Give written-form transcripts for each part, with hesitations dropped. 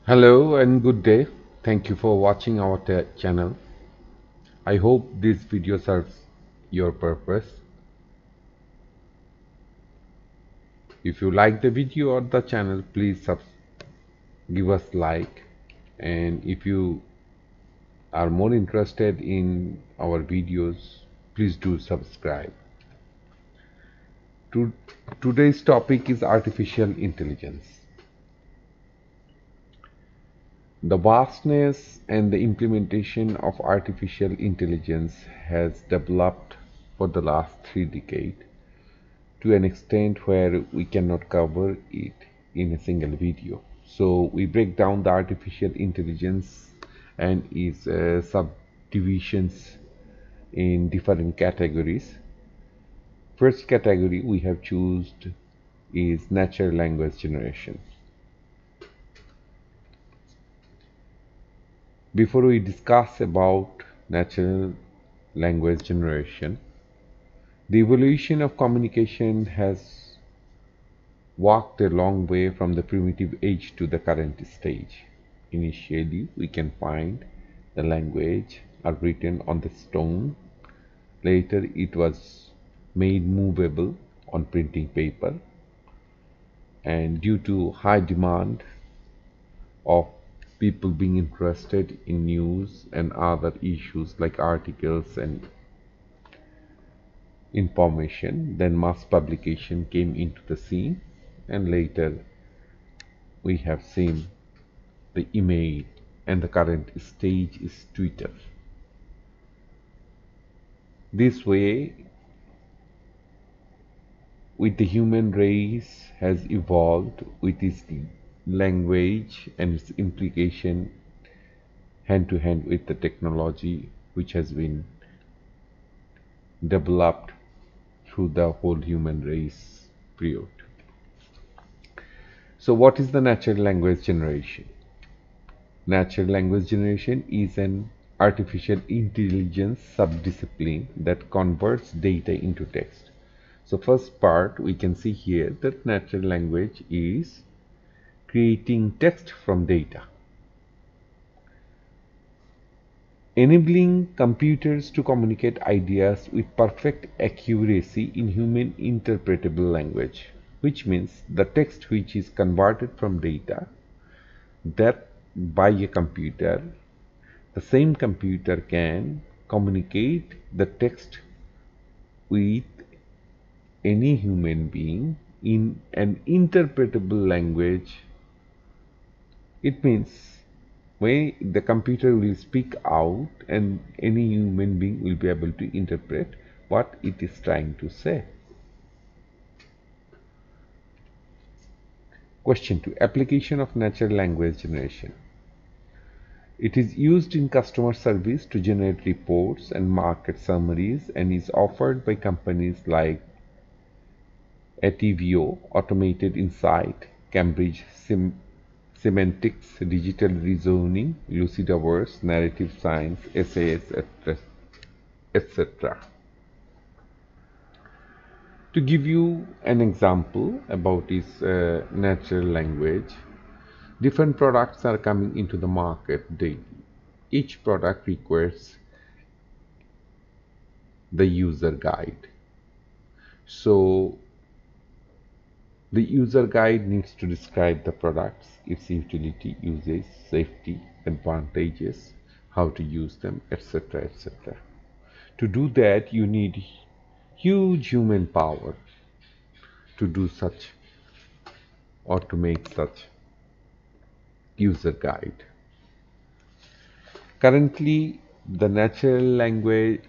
Hello and good day. Thank you for watching our channel. I hope this video serves your purpose. If you like the video or the channel, please give us like. And if you are more interested in our videos, please do subscribe. To, Today's topic is artificial intelligence. The vastness and the implementation of artificial intelligence has developed for the last 3 decades to an extent where we cannot cover it in a single video. So we break down the artificial intelligence and its subdivisions in different categories. First category we have chosen is natural language generation. Before we discuss about natural language generation, the evolution of communication has walked a long way from the primitive age to the current stage. Initially, we can find the language are written on the stone. Later, it was made movable on printing paper. And due to high demand of people being interested in news and other issues like articles and information, then mass publication came into the scene, and later we have seen the email, and the current stage is Twitter. This way, with the human race has evolved with its language and its implication hand to hand with the technology which has been developed through the whole human race period. So what is the natural language generation? Natural language generation is an artificial intelligence subdiscipline that converts data into text. So first part we can see here that natural language is creating text from data, enabling computers to communicate ideas with perfect accuracy in human interpretable language, which means the text which is converted from data that by a computer, the same computer can communicate the text with any human being in an interpretable language. It means when the computer will speak out and any human being will be able to interpret what it is trying to say. Question 2. Application of natural language generation. It is used in customer service to generate reports and market summaries and is offered by companies like Ativio, Automated Insight, Cambridge Semantics, Digital Reasoning, Lucidaverse, Narrative Science, SAS, etc. To give you an example about this natural language, different products are coming into the market daily. Each product requires the user guide. So the user guide needs to describe the products, its utility, uses, safety, advantages, how to use them, etc. etc. To do that, you need huge human power to do such or to make such user guide. Currently, the natural language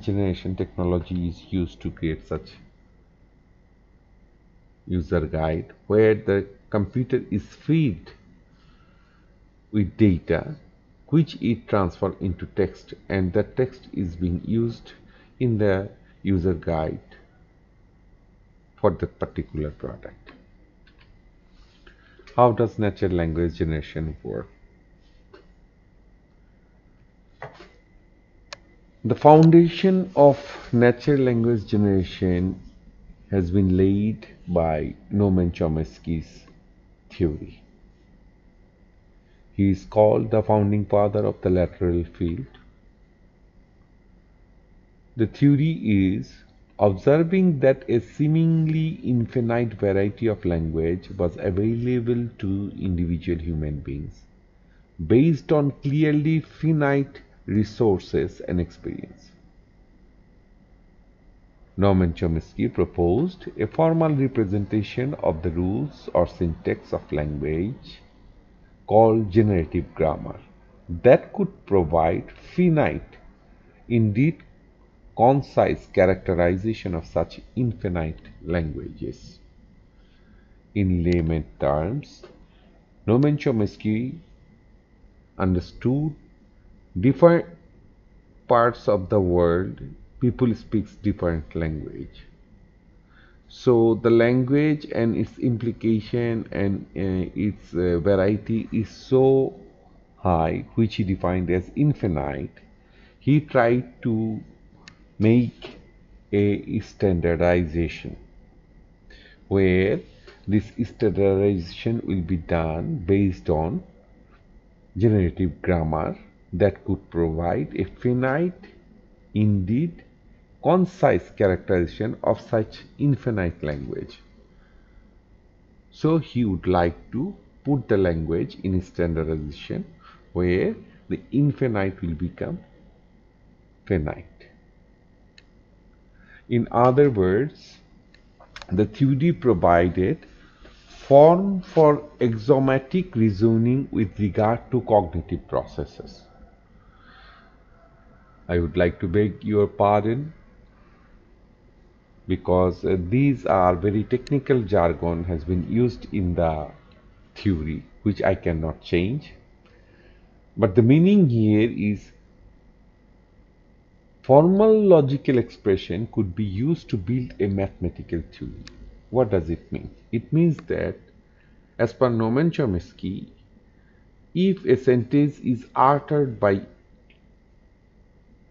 generation technology is used to create such user guide where the computer is fed with data which it transfers into text, and that text is being used in the user guide for the particular product. How does natural language generation work? The foundation of natural language generation has been laid by Noam Chomsky's theory. He is called the founding father of the lateral field. The theory is observing that a seemingly infinite variety of language was available to individual human beings based on clearly finite resources and experience. Norman Chomsky proposed a formal representation of the rules or syntax of language called generative grammar that could provide finite, indeed concise characterization of such infinite languages. In layman terms, Norman Chomsky understood different parts of the world, people speak different language. So the language and its implication and its variety is so high, which he defined as infinite. He tried to make a standardization where this standardization will be done based on generative grammar that could provide a finite, indeed concise characterization of such infinite language. So he would like to put the language in standardization where the infinite will become finite. In other words, the theory provided form for axiomatic reasoning with regard to cognitive processes. I would like to beg your pardon because these are very technical jargon has been used in the theory which I cannot change. But the meaning here is formal logical expression could be used to build a mathematical theory. What does it mean? It means that as per Norman Chomsky, if a sentence is uttered by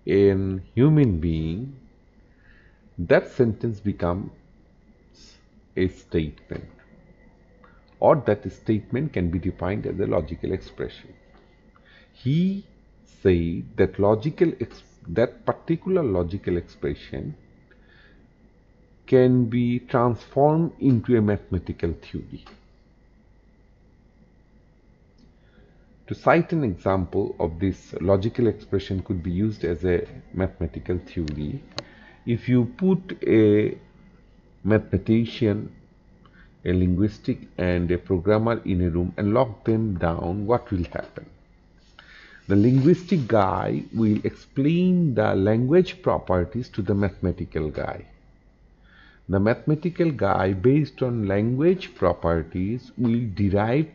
a human being, that sentence becomes a statement, or that statement can be defined as a logical expression. He said that that particular logical expression can be transformed into a mathematical theory. To cite an example of this logical expression could be used as a mathematical theory, if you put a mathematician, a linguistic and a programmer in a room and lock them down, what will happen? The linguistic guy will explain the language properties to the mathematical guy. The mathematical guy, based on language properties, will derive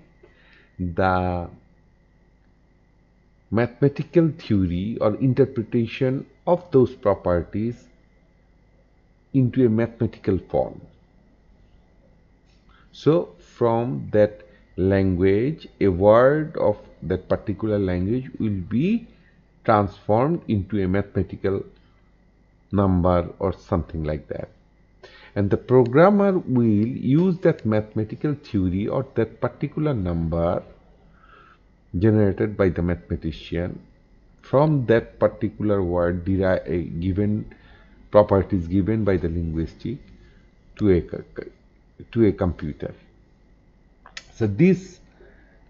the mathematical theory or interpretation of those properties into a mathematical form. So from that language, a word of that particular language will be transformed into a mathematical number or something like that. And the programmer will use that mathematical theory or that particular number generated by the mathematician from that particular word given properties given by the linguistic to a computer. So this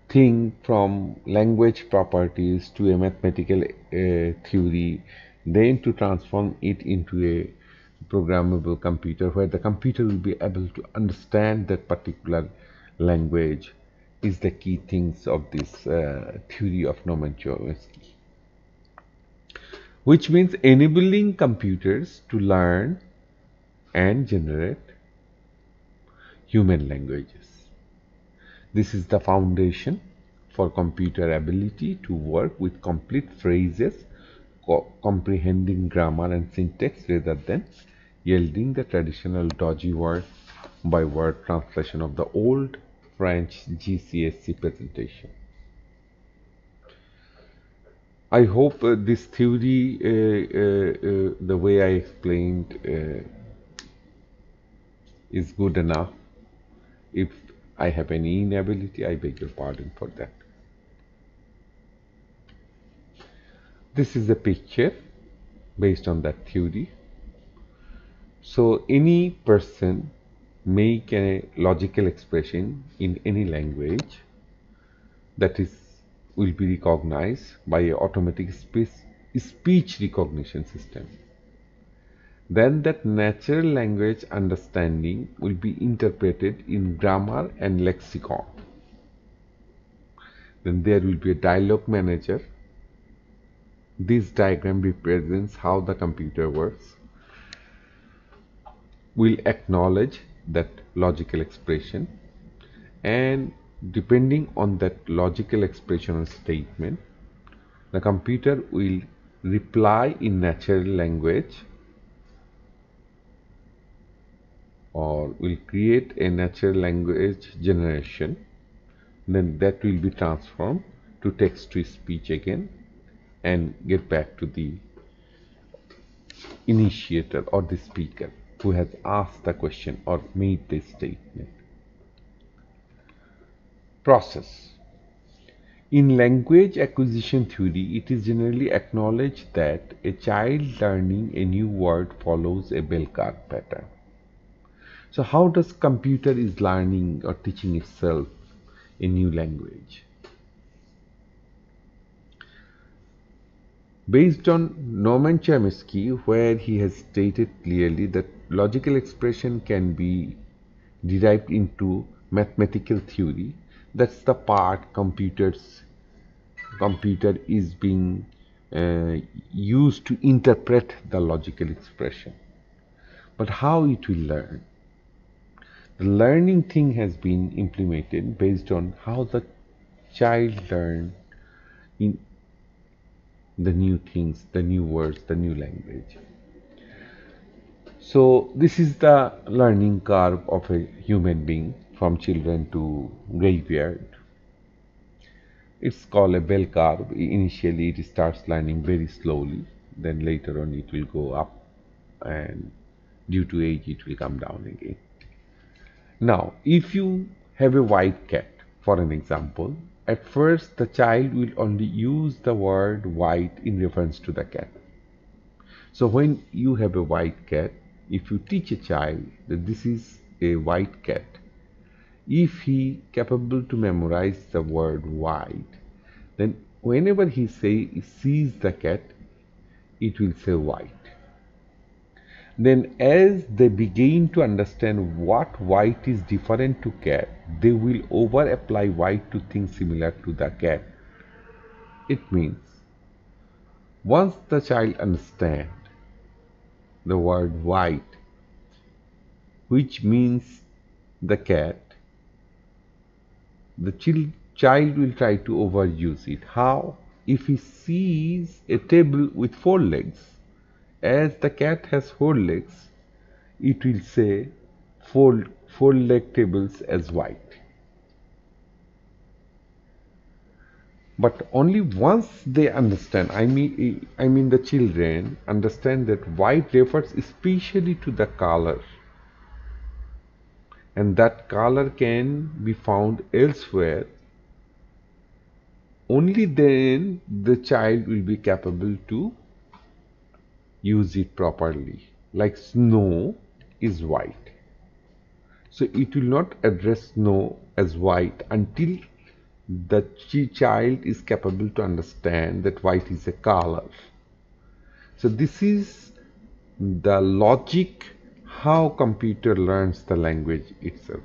thing from language properties to a mathematical theory, then to transform it into a programmable computer where the computer will be able to understand that particular language is the key things of this theory of Norman Chomsky, which means enabling computers to learn and generate human languages. This is the foundation for computer ability to work with complete phrases, comprehending grammar and syntax rather than yielding the traditional dodgy word by word translation of the old French GCSE presentation. I hope this theory, the way I explained, is good enough. If I have any inability, I beg your pardon for that. This is a picture based on that theory. So any person make a logical expression in any language that is will be recognized by a automatic speech recognition system. Then that natural language understanding will be interpreted in grammar and lexicon. Then there will be a dialogue manager. This diagram represents how the computer works. Will acknowledge that logical expression, and depending on that logical expression or statement, the computer will reply in natural language or will create a natural language generation. Then that will be transformed to text to speech again and get back to the initiator or the speaker who has asked the question or made the statement. Process. In language acquisition theory, it is generally acknowledged that a child learning a new word follows a bell curve pattern. So how does computer is learning or teaching itself a new language? Based on Norman Chomsky, where he has stated clearly that logical expression can be derived into mathematical theory, that's the part computer is being used to interpret the logical expression. But how it will learn? The learning thing has been implemented based on how the child learn in the new things, the new words, the new language. So this is the learning curve of a human being from children to graveyard. It's called a bell curve. Initially it starts learning very slowly, then later on it will go up, and due to age it will come down again. Now, if you have a white cat, for an example, at first the child will only use the word white in reference to the cat. So when you have a white cat, if you teach a child that this is a white cat, if he capable to memorize the word white, then whenever he sees the cat, it will say white. Then as they begin to understand what white is different to cat, they will over apply white to things similar to the cat. It means once the child understands the word white, which means the cat, the child will try to overuse it. How? If he sees a table with 4 legs, as the cat has 4 legs, it will say four leg tables as white. But only once they understand, I mean the children understand that white refers especially to the color, and that color can be found elsewhere, only then the child will be capable to use it properly. Like snow is white, so it will not address snow as white until the child is capable to understand that white is a color. So this is the logic how computer learns the language itself.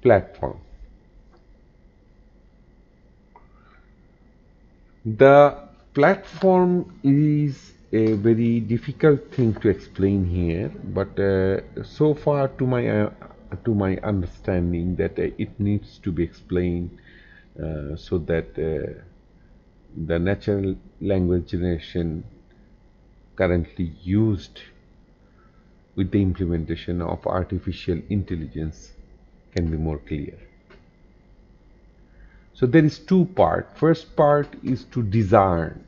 Platform. The platform is a very difficult thing to explain here, but so far to my understanding that it needs to be explained so that the natural language generation currently used with the implementation of artificial intelligence can be more clear. So there is 2 parts. First part is to discern.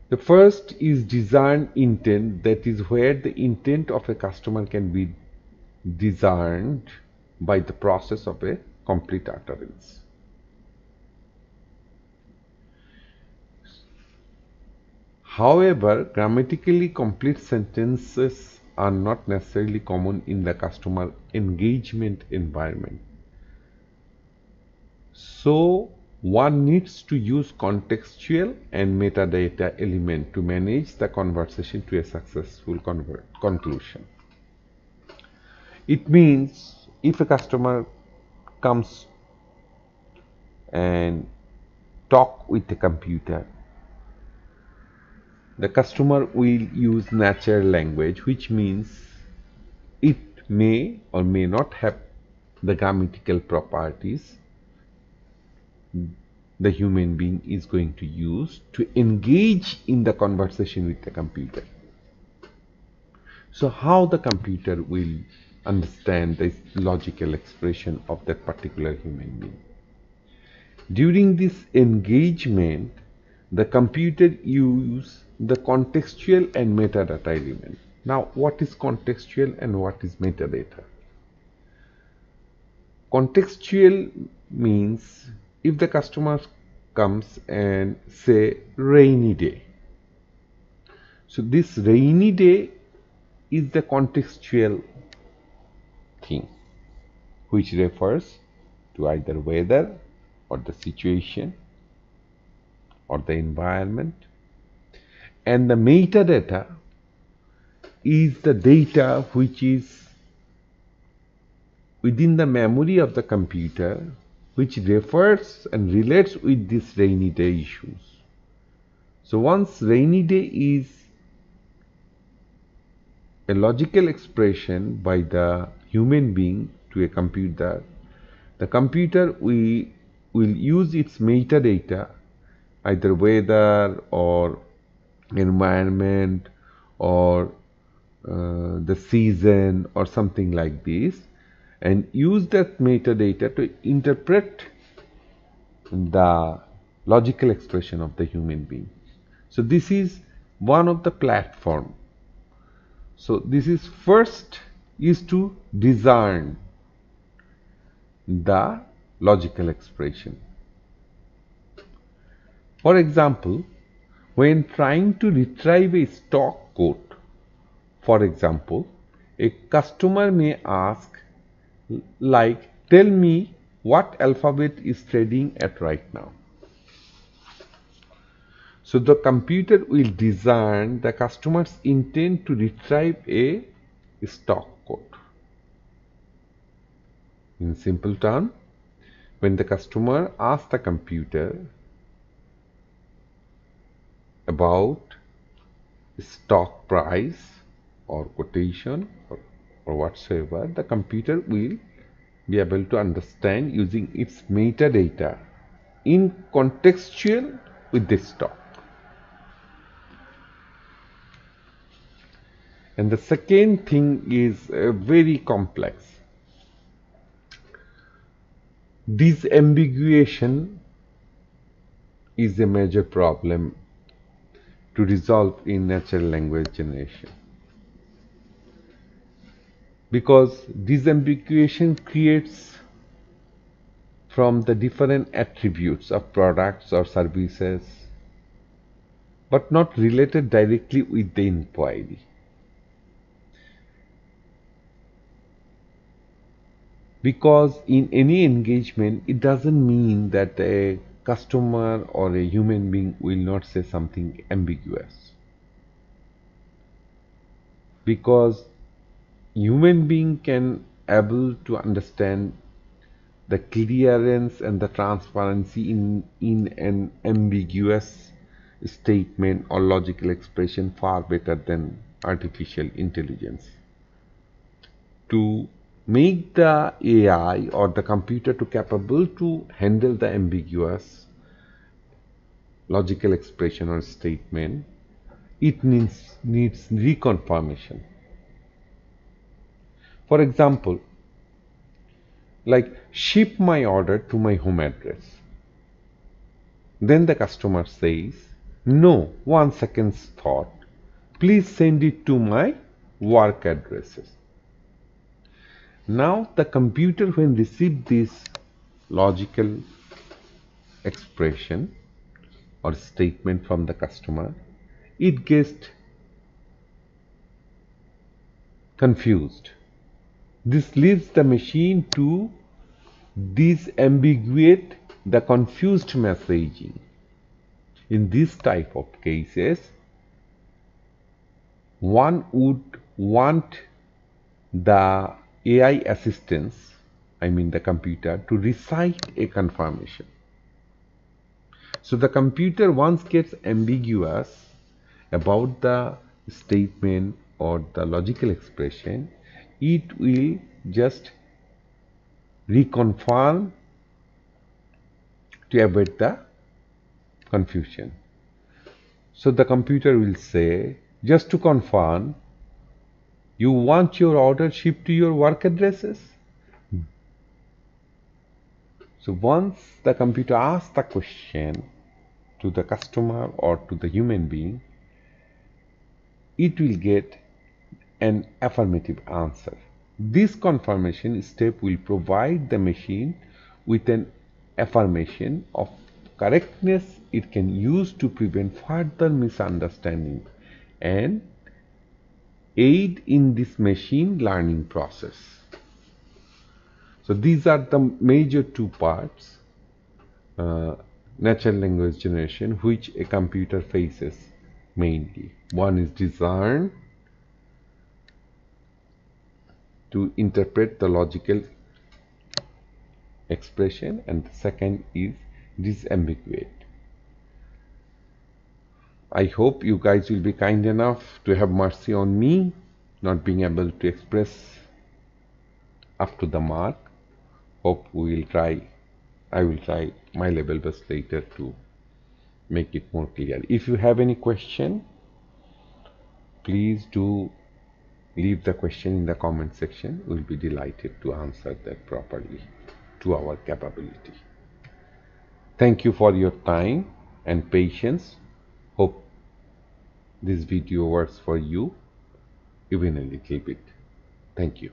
The first is discern intent, that is where the intent of a customer can be discerned by the process of a complete utterance. However, grammatically complete sentences are not necessarily common in the customer engagement environment. So, one needs to use contextual and metadata element to manage the conversation to a successful conclusion. It means if a customer comes and talk with the computer, the customer will use natural language, which means it may or may not have the grammatical properties the human being is going to use to engage in the conversation with the computer. So how the computer will understand the logical expression of that particular human being? During this engagement, the computer uses the contextual and metadata element. Now, what is contextual and what is metadata? Contextual means if the customer comes and say rainy day. So this rainy day is the contextual thing which refers to either weather or the situation or the environment, and the metadata is the data which is within the memory of the computer, which refers and relates with these rainy day issues. So once rainy day is a logical expression by the human being to a computer, the computer will use its metadata, either weather or environment or the season or something like this, and use that metadata to interpret the logical expression of the human being. So this is one of the platform. So this is first is to discern the logical expression. For example, when trying to retrieve a stock quote, for example, a customer may ask like, tell me what Alphabet is trading at right now. So the computer will discern the customer's intent to retrieve a stock quote. In simple terms, when the customer asks the computer about stock price or quotation or whatsoever, the computer will be able to understand using its metadata in contextual with this stock. And the second thing is very complex. Disambiguation is a major problem to resolve in natural language generation, because disambiguation creates from the different attributes of products or services but not related directly with the inquiry. Because in any engagement, it doesn't mean that a customer or a human being will not say something ambiguous. Because human being can able to understand the clearance and the transparency in an ambiguous statement or logical expression far better than artificial intelligence. To make the AI or the computer to capable to handle the ambiguous logical expression or statement, it needs reconfirmation. For example, like ship my order to my home address. Then the customer says, no, 1 second's thought, please send it to my work addresses. Now the computer, when received this logical expression or statement from the customer, it gets confused. This leads the machine to disambiguate the confused messaging. In this type of cases, one would want the AI assistance, I mean the computer, to recite a confirmation. So the computer once gets ambiguous about the statement or the logical expression, it will just reconfirm to avoid the confusion. So the computer will say, just to confirm, you want your order shipped to your work addresses? So once the computer asks the question to the customer or to the human being, it will get an affirmative answer. This confirmation step will provide the machine with an affirmation of correctness it can use to prevent further misunderstanding and aid in this machine learning process. So these are the major two parts, natural language generation, which a computer faces mainly. One is discern, to interpret the logical expression, and the second is disambiguate. I hope you guys will be kind enough to have mercy on me not being able to express up to the mark. Hope we will try. I will try my level best later to make it more clear. If you have any question, please do leave the question in the comment section. We'll be delighted to answer that properly to our capability. Thank you for your time and patience. Hope this video works for you even a little bit. Thank you.